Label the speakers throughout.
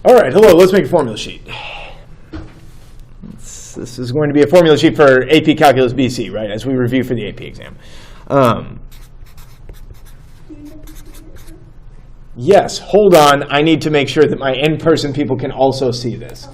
Speaker 1: All right, hello, let's make a formula sheet. This is going to be a formula sheet for AP Calculus BC, right, as we review for the AP exam. Yes, hold on. I need to make sure that my in-person people can also see this.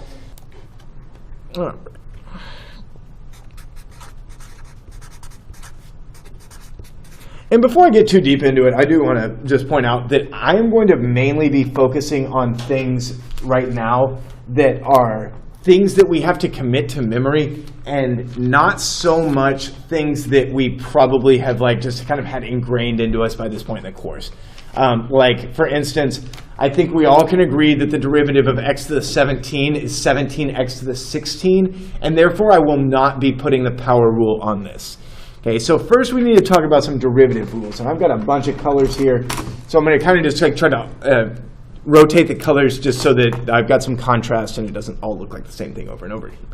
Speaker 1: And before I get too deep into it, I do want to just point out that I am going to mainly be focusing on things right now that are things that we have to commit to memory, and not so much things that we probably have just kind of had ingrained into us by this point in the course. Like, for instance, I think we all can agree that the derivative of x to the 17 is 17x to the 16, and therefore I will not be putting the power rule on this. Okay, so first we need to talk about some derivative rules, and I've got a bunch of colors here, so I'm going to kind of just try to rotate the colors just so that I've got some contrast and it doesn't all look like the same thing over and over again.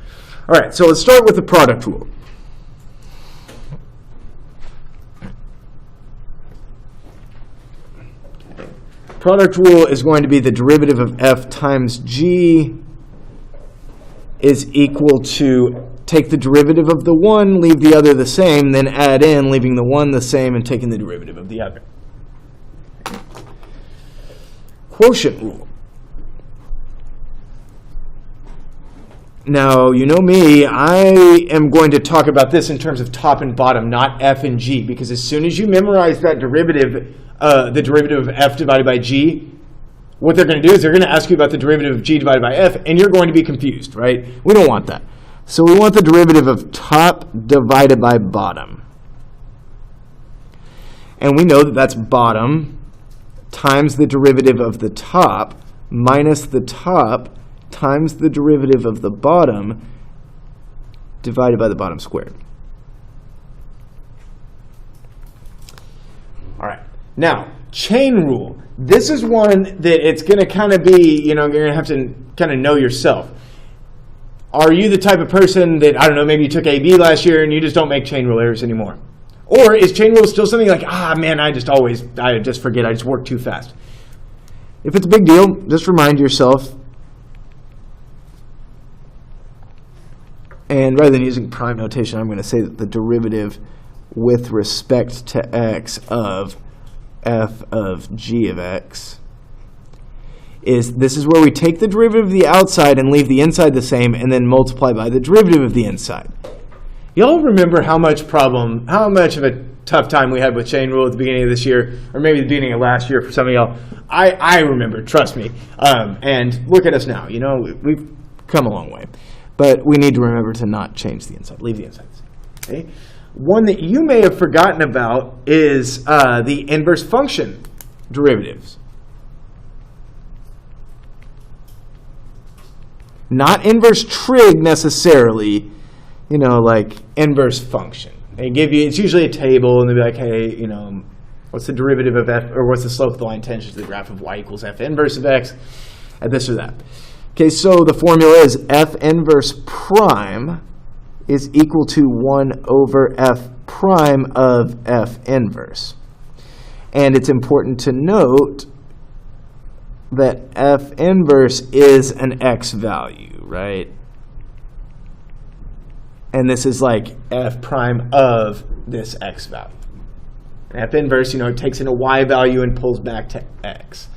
Speaker 1: All right, so let's start with the product rule. Okay. Product rule is going to be the derivative of f times g is equal to take the derivative of the one, leave the other the same, then add in, leaving the one the same and taking the derivative of the other. Quotient rule. Now, you know me, I am going to talk about this in terms of top and bottom, not f and g, because as soon as you memorize that derivative, the derivative of f divided by g, what they're going to do is they're going to ask you about the derivative of g divided by f, and you're going to be confused, right? We don't want that. So we want the derivative of top divided by bottom. And we know that that's bottom times the derivative of the top minus the top times the derivative of the bottom divided by the bottom squared. All right. Now, chain rule. This is one that it's going to kind of be, you're going to have to kind of know yourself. Are you the type of person that, I don't know, maybe you took AB last year and you just don't make chain rule errors anymore? Or is chain rule still something like, man, I just forget, I just work too fast? If it's a big deal, just remind yourself. And rather than using prime notation, I'm going to say that the derivative with respect to x of f of g of x this is where we take the derivative of the outside and leave the inside the same and then multiply by the derivative of the inside. Y'all remember how much of a tough time we had with chain rule at the beginning of this year, or maybe the beginning of last year for some of y'all? I remember, trust me. And look at us now. We've come a long way. But we need to remember to not change the inside, leave the inside the same. Okay? One that you may have forgotten about is the inverse function derivatives. Not inverse trig necessarily, like inverse function. They give you, it's usually a table, and they'll be like, hey, what's the derivative of f, or what's the slope of the line tangent to the graph of y equals f inverse of x, and this or that. Okay, so the formula is f inverse prime is equal to 1 over f prime of f inverse. And it's important to note that f inverse is an x value, right? And this is like f prime of this x value. F inverse, it takes in a y value and pulls back to x.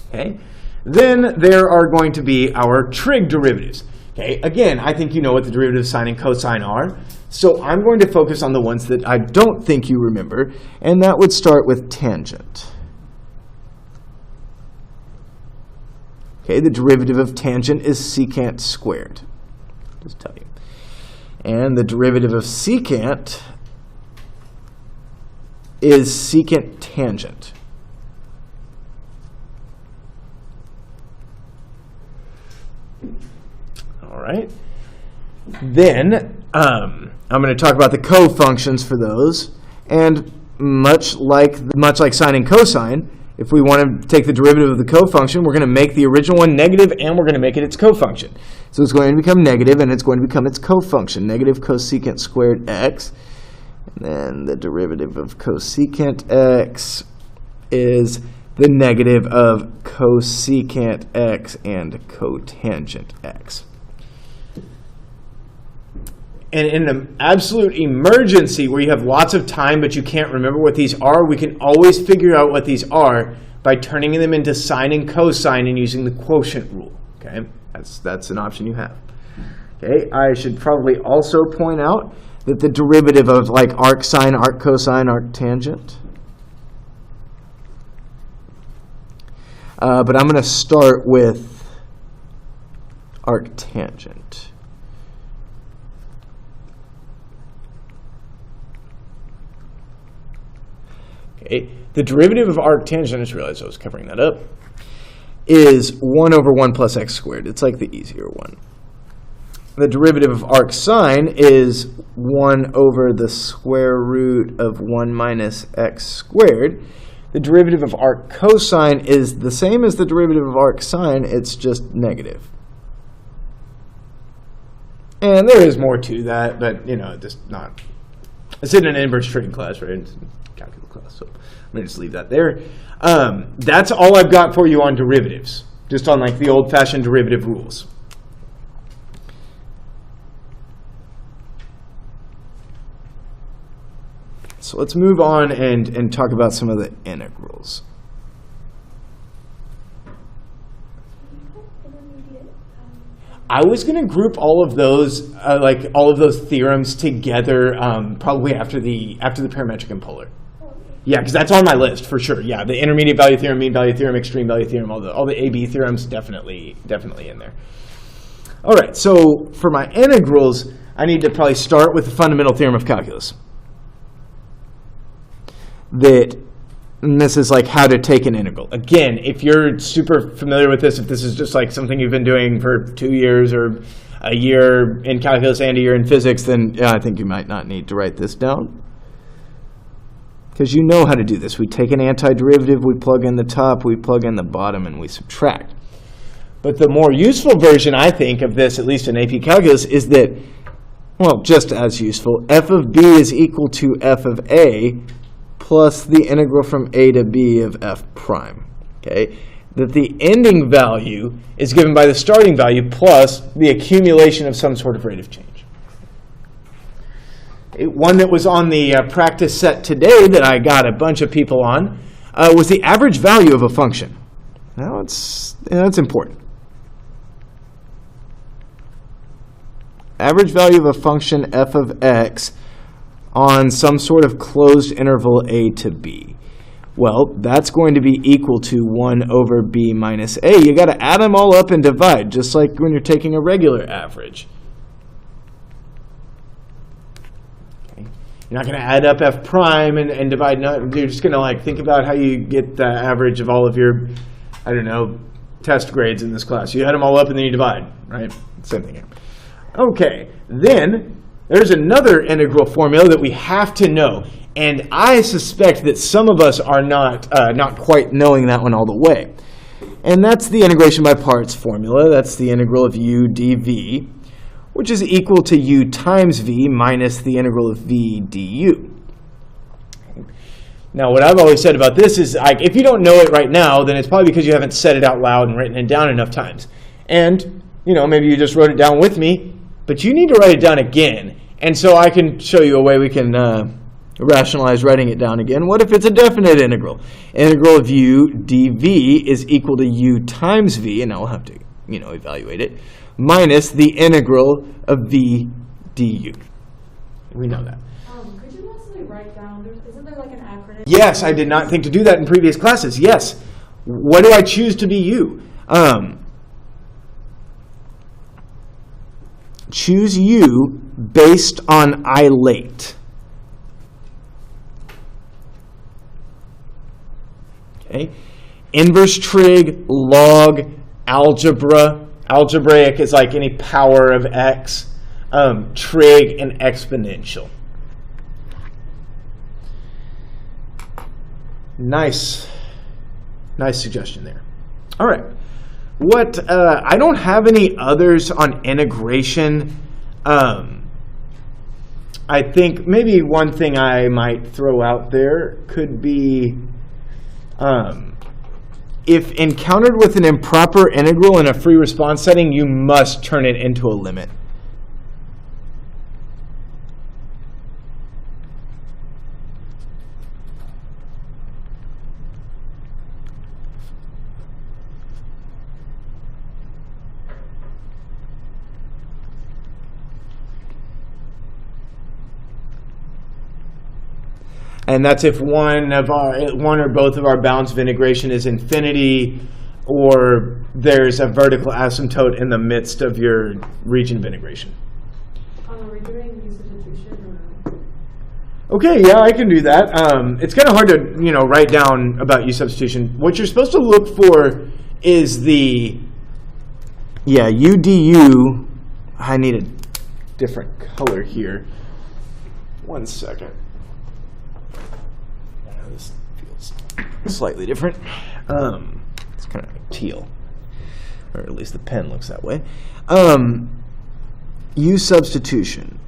Speaker 1: Okay? Then there are going to be our trig derivatives. Okay? Again, I think you know what the derivatives of sine and cosine are. So I'm going to focus on the ones that I don't think you remember, and that would start with tangent. Okay, the derivative of tangent is secant squared. Just tell you. And the derivative of secant is secant tangent. All right. Then I'm going to talk about the cofunctions for those. And much like sine and cosine, if we want to take the derivative of the cofunction, we're going to make the original one negative, and we're going to make it its cofunction. So it's going to become negative, and it's going to become its cofunction, negative cosecant squared x. And then the derivative of cosecant x is the negative of cosecant x and cotangent x. And in an absolute emergency where you have lots of time but you can't remember what these are, we can always figure out what these are by turning them into sine and cosine and using the quotient rule. Okay, that's an option you have. Okay, I should probably also point out that the derivative of like arc sine, arc cosine, arc tangent. But I'm going to start with arc tangent. Okay, the derivative of arc tangent, I just realized I was covering that up, is 1 over 1 plus x squared. It's like the easier one. The derivative of arc sine is 1 over the square root of 1 minus x squared. The derivative of arc cosine is the same as the derivative of arc sine, it's just negative. And there is more to that, but just not. It's in an inverse trig class, right? It's calculus class, so I'm going to just leave that there. That's all I've got for you on derivatives, just on like the old-fashioned derivative rules. So let's move on and talk about some of the integrals. I was going to group all of those, all of those theorems together, probably after the parametric and polar. Yeah, because that's on my list for sure. Yeah, the intermediate value theorem, mean value theorem, extreme value theorem, all the AB theorems definitely in there. All right, so for my integrals, I need to probably start with the fundamental theorem of calculus. And this is like how to take an integral. Again, if you're super familiar with this, if this is just like something you've been doing for 2 years or a year in calculus and a year in physics, then I think you might not need to write this down. Because you know how to do this. We take an antiderivative, we plug in the top, we plug in the bottom, and we subtract. But the more useful version, I think, of this, at least in AP Calculus, is that, well, just as useful, f of b is equal to f of a plus the integral from a to b of f prime. Okay? That the ending value is given by the starting value plus the accumulation of some sort of rate of change. One that was on the practice set today that I got a bunch of people on was the average value of a function. Now, that's important. Average value of a function f of x on some sort of closed interval a to b. Well, that's going to be equal to 1 over b minus a. You got to add them all up and divide, just like when you're taking a regular average. Okay. You're not going to add up f prime and divide. No, you're just going to like think about how you get the average of all of your, I don't know, test grades in this class. You add them all up and then you divide, right? Same thing here. Okay, then there's another integral formula that we have to know, and I suspect that some of us are not quite knowing that one all the way. And that's the integration by parts formula. That's the integral of u dv, which is equal to u times v minus the integral of v du. Now, what I've always said about this is, if you don't know it right now, then it's probably because you haven't said it out loud and written it down enough times. And, maybe you just wrote it down with me, but you need to write it down again. And so I can show you a way we can rationalize writing it down again. What if it's a definite integral? Integral of u dv is equal to u times v, and now we'll have to, evaluate it, minus the integral of v du. We know that.
Speaker 2: Could you possibly write down, isn't there like an acronym?
Speaker 1: Yes, I did not think to do that in previous classes. Yes. What do I choose to be u? Choose u based on I late. Okay. Inverse trig, log, algebra. Algebraic is like any power of x. Trig and exponential. Nice suggestion there. All right. I don't have any others on integration. I think maybe one thing I might throw out there could be if encountered with an improper integral in a free response setting, you must turn it into a limit. And that's if one or both of our bounds of integration is infinity, or there's a vertical asymptote in the midst of your region of integration.
Speaker 2: Are we doing u substitution or?
Speaker 1: Okay, yeah, I can do that. It's kind of hard to write down about u substitution. What you're supposed to look for is the u du. I need a different color here. 1 second. This feels slightly different. It's kind of like teal, or at least the pen looks that way. U substitution.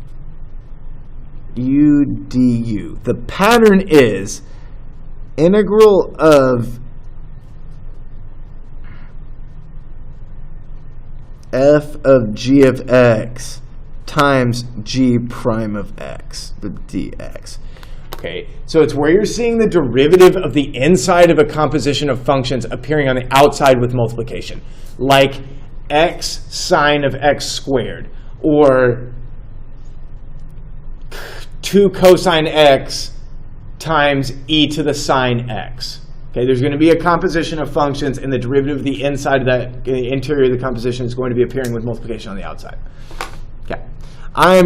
Speaker 1: U du. The pattern is integral of f of g of x times g prime of x, the dx. Okay, so it's where you're seeing the derivative of the inside of a composition of functions appearing on the outside with multiplication, like x sine of x squared, or 2 cosine x times e to the sine x. Okay, there's going to be a composition of functions, and the derivative of the inside of that, the interior of the composition, is going to be appearing with multiplication on the outside. Okay, I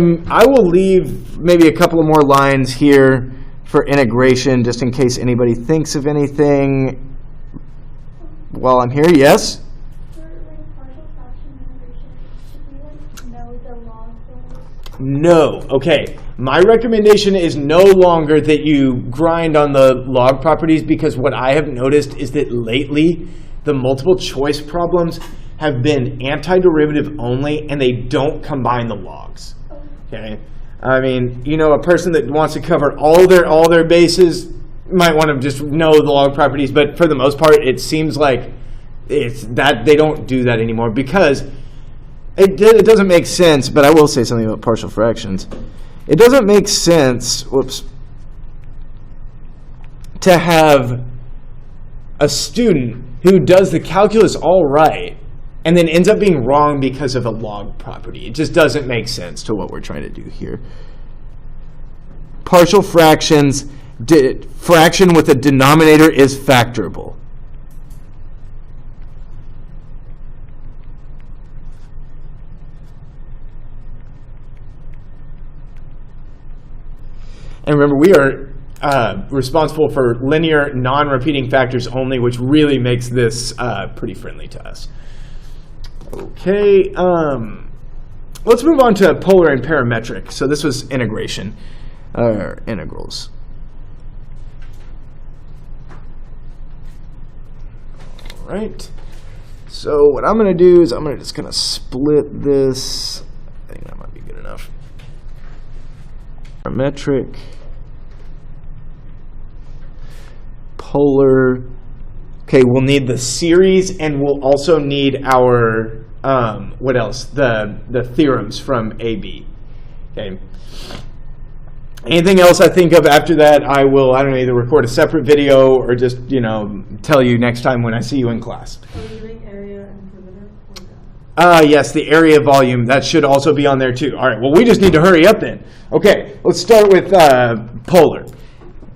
Speaker 1: will leave maybe a couple of more lines here for integration, just in case anybody thinks of anything while I'm here. Yes?
Speaker 3: For partial fraction integration, should we know the log form?
Speaker 1: No. Okay. My recommendation is no longer that you grind on the log properties, because what I have noticed is that lately the multiple choice problems have been antiderivative only, and they don't combine the logs. Okay. I mean, a person that wants to cover all their bases might want to just know the log properties, but for the most part, it seems like it's that they don't do that anymore, because it doesn't make sense. But I will say something about partial fractions. It doesn't make sense, to have a student who does the calculus all right and then ends up being wrong because of a log property. It just doesn't make sense to what we're trying to do here. Partial fractions, fraction with a denominator is factorable. And remember, we are responsible for linear, non-repeating factors only, which really makes this pretty friendly to us. Okay, let's move on to polar and parametric. So this was integration, integrals. All right. So what I'm going to do is I'm going to just kind of split this. I think that might be good enough. Parametric, polar. Okay, we'll need the series, and we'll also need our what else? The theorems from AB. Okay. Anything else I think of after that, I don't know, either record a separate video or just tell you next time when I see you in class.
Speaker 2: Are we doing area and perimeter or no?
Speaker 1: Yes, the area volume, that should also be on there too. All right, well, we just need to hurry up then. Okay, let's start with polar.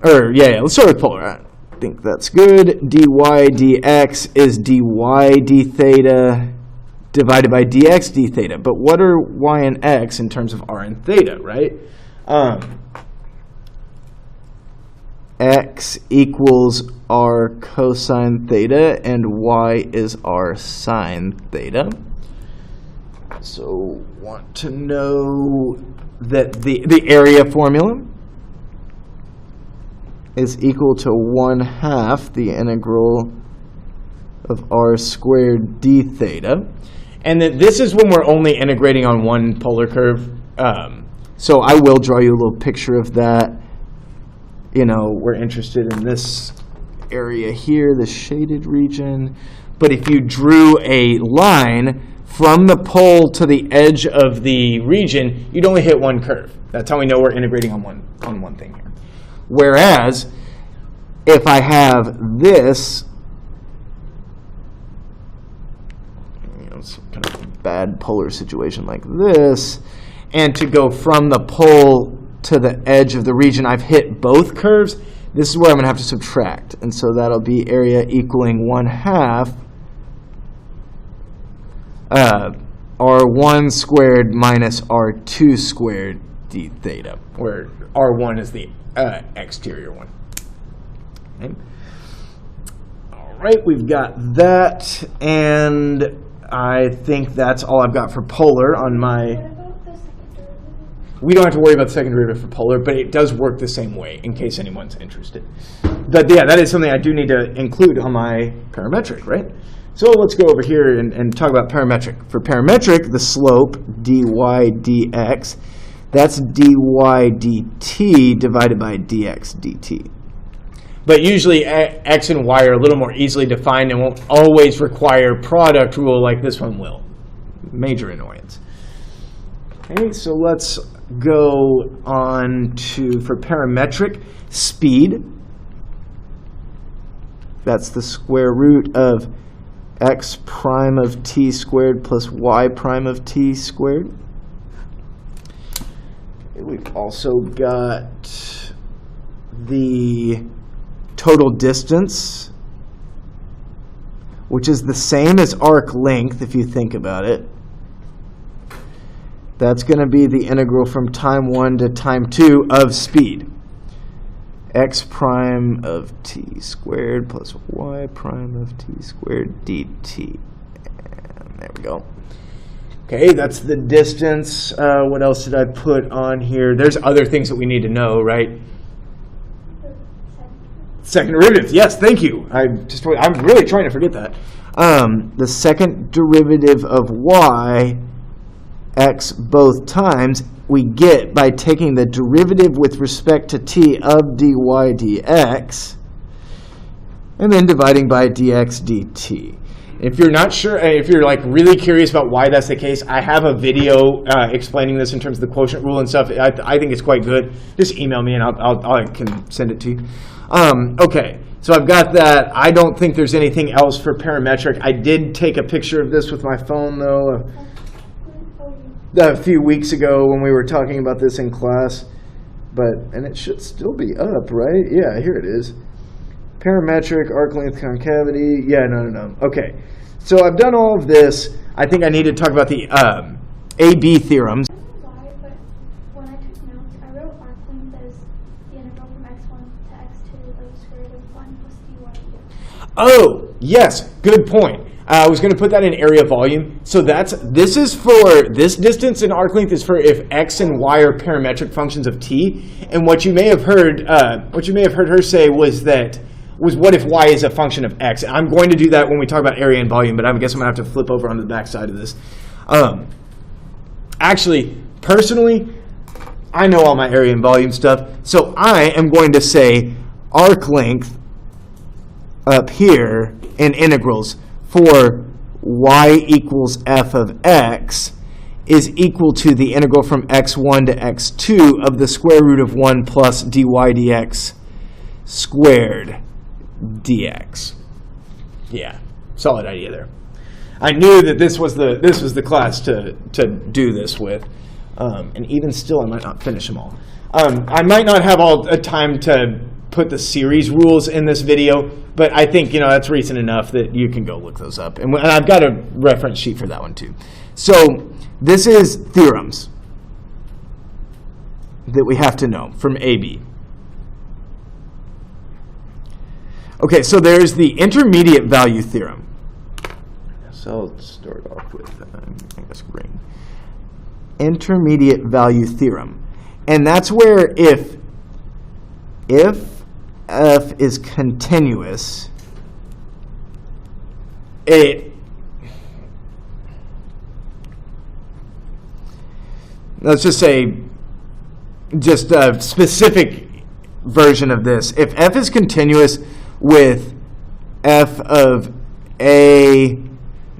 Speaker 1: Let's start with polar. I think that's good. dy dx is dy d theta divided by dx d theta. But what are y and x in terms of r and theta, right? X equals r cosine theta, and y is r sine theta. So want to know that the area formula is equal to 1/2 the integral of r squared d theta. And that this is when we're only integrating on one polar curve. So I will draw you a little picture of that. We're interested in this area here, the shaded region. But if you drew a line from the pole to the edge of the region, you'd only hit one curve. That's how we know we're integrating on one thing here. Whereas, if I have this, some kind of bad polar situation like this, and to go from the pole to the edge of the region, I've hit both curves. This is where I'm going to have to subtract. And so that'll be area equaling 1/2 R1 squared minus R2 squared d theta, where R1 is the exterior one. Okay. All right, we've got that, and I think that's all I've got for polar on my...
Speaker 3: What about the second derivative?
Speaker 1: We don't have to worry about the second derivative for polar, but it does work the same way, in case anyone's interested. But yeah, that is something I do need to include on my parametric, right? So let's go over here and talk about parametric. For parametric, the slope, dy dx, that's dy dt divided by dx dt. But usually x and y are a little more easily defined and won't always require product rule like this one will. Major annoyance. Okay, so let's go on to, for parametric, speed. That's the square root of x prime of t squared plus y prime of t squared. We've also got the total distance, which is the same as arc length if you think about it. That's going to be the integral from time 1 to time 2 of speed. X prime of t squared plus y prime of t squared dt. And there we go. Okay, that's the distance. What else did I put on here? There's other things that we need to know, right? Second derivative, yes, thank you. I'm really trying to forget that. The second derivative of y, x both times, we get by taking the derivative with respect to t of dy dx, and then dividing by dx dt. If you're not sure, if you're like really curious about why that's the case, I have a video explaining this in terms of the quotient rule and stuff. I think it's quite good. Just email me and I can send it to you. Okay, so I've got that. I don't think there's anything else for parametric. I did take a picture of this with my phone, though, a few weeks ago when we were talking about this in class. And it should still be up, right? Yeah, here it is. Parametric, arc length concavity. Yeah, no. Okay, so I've done all of this. I think I need to talk about the AB theorems.
Speaker 3: I don't know why, but when I took notes, I wrote arc length as the integral from x1 to x2 of the square root of 1 plus dy dx.
Speaker 1: Oh, yes, good point. I was going to put that in area volume. So this is for this distance, and arc length is for if x and y are parametric functions of t. And what you may have heard her say was what if y is a function of x? And I'm going to do that when we talk about area and volume, but I guess I'm going to have to flip over onto the back side of this. Actually, personally, I know all my area and volume stuff, so I am going to say arc length up here in integrals for y equals f of x is equal to the integral from x1 to x2 of the square root of 1 plus dy dx squared dx. Yeah, solid idea there. I knew that this was the class to do this with, and even still, I might not finish them all. I might not have all the time to put the series rules in this video, but I think that's recent enough that you can go look those up, and I've got a reference sheet for that one too. So this is theorems that we have to know from AB. Okay, so there's the intermediate value theorem. So I'll start off with, I guess, green. Intermediate value theorem. And that's where if f is continuous, let's just say, just a specific version of this. If f is continuous, with f of a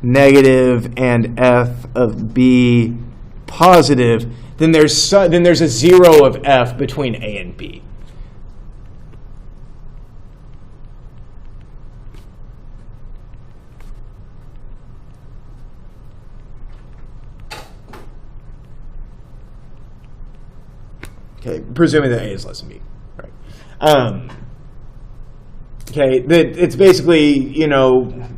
Speaker 1: negative and f of b positive, then there's a 0 of f between a and b. Okay, presuming that a is less than b, right? Okay, it's basically,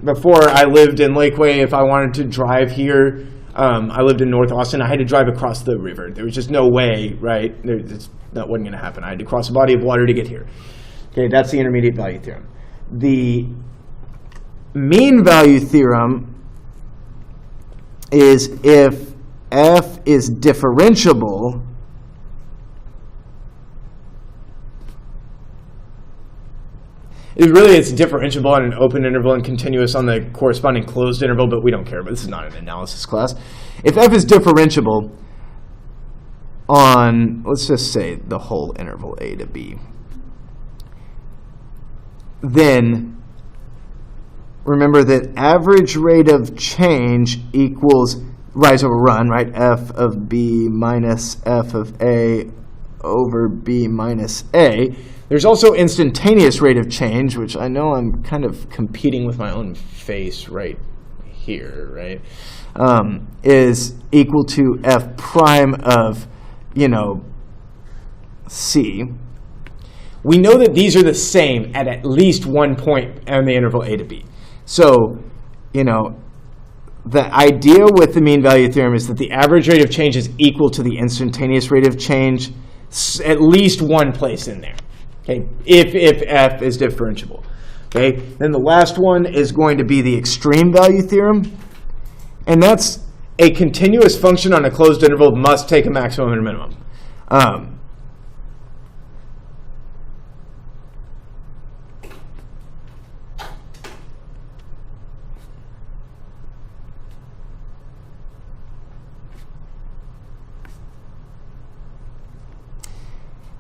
Speaker 1: before I lived in Lakeway, if I wanted to drive here, I lived in North Austin, I had to drive across the river. There was just no way, right? That wasn't going to happen. I had to cross a body of water to get here. Okay, that's the intermediate value theorem. The mean value theorem is if f is differentiable, it's differentiable on an open interval and continuous on the corresponding closed interval, but we don't care. But this is not an analysis class. If f is differentiable on, let's just say, the whole interval a to b, then remember that average rate of change equals rise over run, right? F of b minus f of a over b minus a. There's also instantaneous rate of change, which I know I'm kind of competing with my own face right here, right? Is equal to f prime of, c. We know that these are the same at least one point on the interval a to b. So, the idea with the mean value theorem is that the average rate of change is equal to the instantaneous rate of change at least one place in there. Okay, if f is differentiable. Okay, then the last one is going to be the extreme value theorem, and that's a continuous function on a closed interval must take a maximum and a minimum.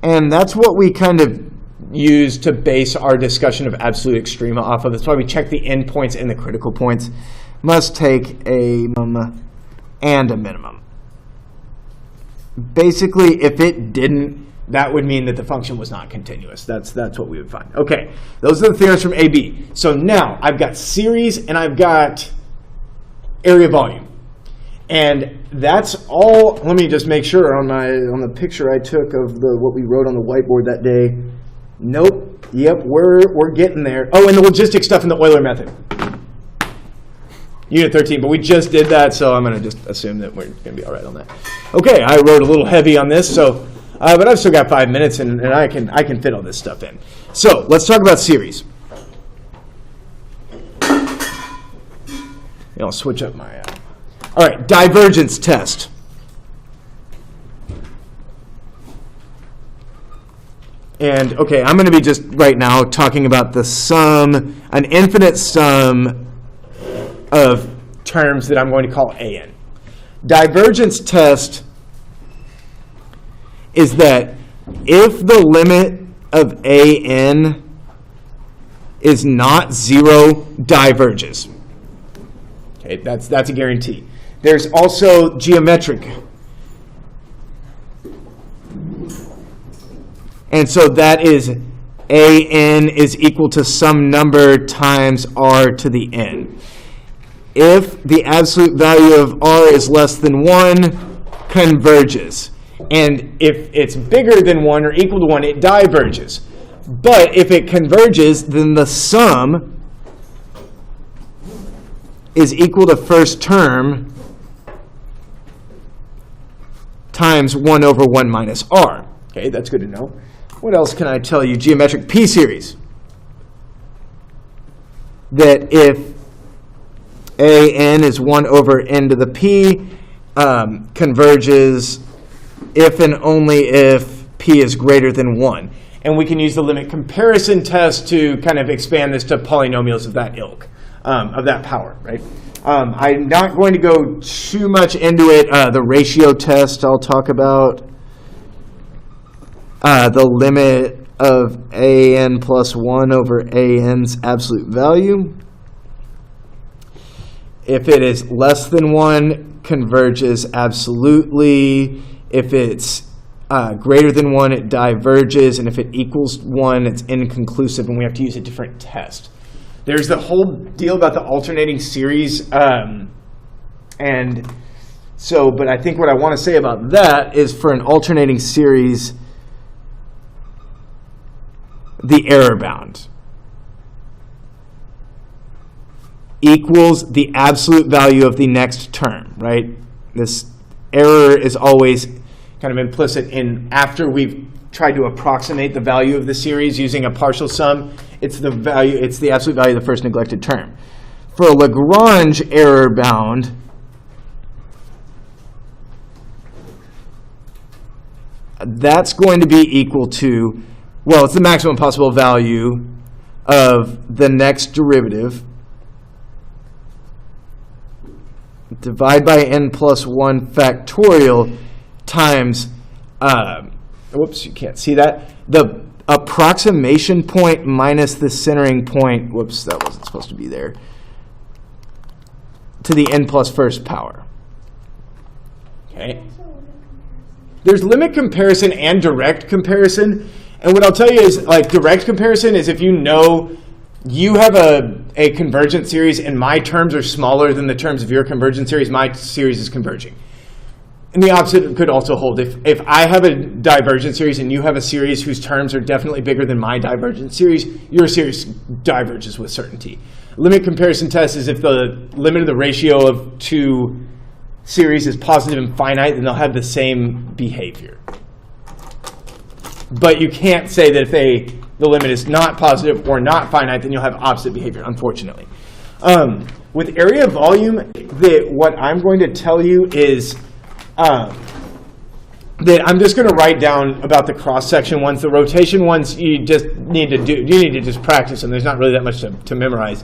Speaker 1: And that's what we kind of use to base our discussion of absolute extrema off of. That's why we check the endpoints and the critical points. Must take a minimum and a minimum. Basically, if it didn't, that would mean that the function was not continuous. That's what we would find. Okay, those are the theorems from AB. So now I've got series and I've got area volume. And that's all. Let me just make sure on the picture I took of what we wrote on the whiteboard that day. Nope. Yep, we're getting there. Oh, and the logistic stuff in the Euler method. Unit 13, but we just did that, so I'm going to just assume that we're going to be all right on that. Okay, I wrote a little heavy on this, so but I've still got 5 minutes, and I can fit all this stuff in. So let's talk about series. I'll switch up my. All right, divergence test. And, okay, I'm going to be just right now talking about the sum, an infinite sum of terms that I'm going to call an. Divergence test is that if the limit of an is not 0, diverges. Okay, that's a guarantee. There's also geometric. And so that is an is equal to some number times r to the n. If the absolute value of r is less than 1, converges. And if it's bigger than 1 or equal to 1, it diverges. But if it converges, then the sum is equal to first term times 1 over 1 minus r. Okay, that's good to know. What else can I tell you? Geometric p-series. That if an is 1 over n to the p, converges if and only if p is greater than 1. And we can use the limit comparison test to kind of expand this to polynomials of that ilk, of that power, right? I'm not going to go too much into it. The ratio test I'll talk about. The limit of an plus 1 over an's absolute value. If it is less than 1, converges absolutely. If it's greater than 1, it diverges. And if it equals 1, it's inconclusive, and we have to use a different test. There's the whole deal about the alternating series. But I think what I want to say about that is for an alternating series, the error bound equals the absolute value of the next term, right? This error is always kind of implicit in after we've tried to approximate the value of the series using a partial sum, it's the absolute value of the first neglected term. For a Lagrange error bound, that's going to be equal to, well, it's the maximum possible value of the next derivative divide by n plus 1 factorial times, whoops, you can't see that, the approximation point minus the centering point, whoops, that wasn't supposed to be there, to the n plus first power. Okay. There's limit comparison and direct comparison. And what I'll tell you is, like, direct comparison is if you know you have a convergent series and my terms are smaller than the terms of your convergent series, my series is converging. And the opposite could also hold. If I have a divergent series and you have a series whose terms are definitely bigger than my divergent series, your series diverges with certainty. Limit comparison test is if the limit of the ratio of two series is positive and finite, then they'll have the same behavior. But you can't say that if the limit is not positive or not finite, then you'll have opposite behavior, unfortunately. With area volume, what I'm going to tell you is that I'm just going to write down about the cross-section ones. The rotation ones, you need to just practice them. There's not really that much to memorize.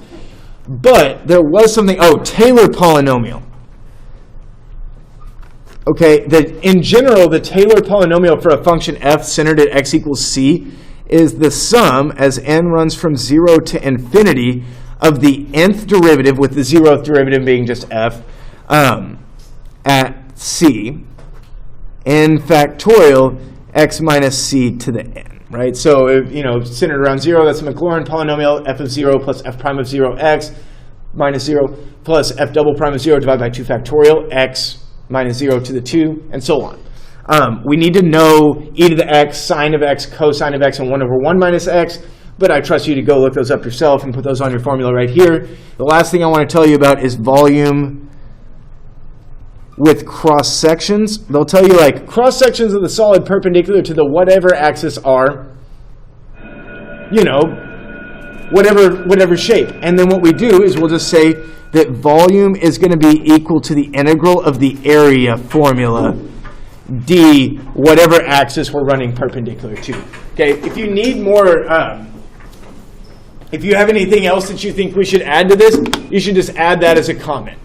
Speaker 1: But there was something, Taylor polynomial. Okay, in general, the Taylor polynomial for a function f centered at x equals c is the sum, as n runs from 0 to infinity, of the nth derivative, with the 0th derivative being just f, at c, n factorial x minus c to the n, right? So, if, centered around 0, that's a Maclaurin polynomial, f of 0 plus f prime of 0 x minus 0 plus f double prime of 0 divided by 2 factorial x minus 0 to the 2, and so on. We need to know e to the x, sine of x, cosine of x, and 1 over 1 minus x, but I trust you to go look those up yourself and put those on your formula right here. The last thing I want to tell you about is volume with cross-sections. They'll tell you, like, cross-sections of the solid perpendicular to the whatever axis are, whatever shape. And then what we do is we'll just say that volume is going to be equal to the integral of the area formula, d, whatever axis we're running perpendicular to. Okay, if you need more, if you have anything else that you think we should add to this, you should just add that as a comment.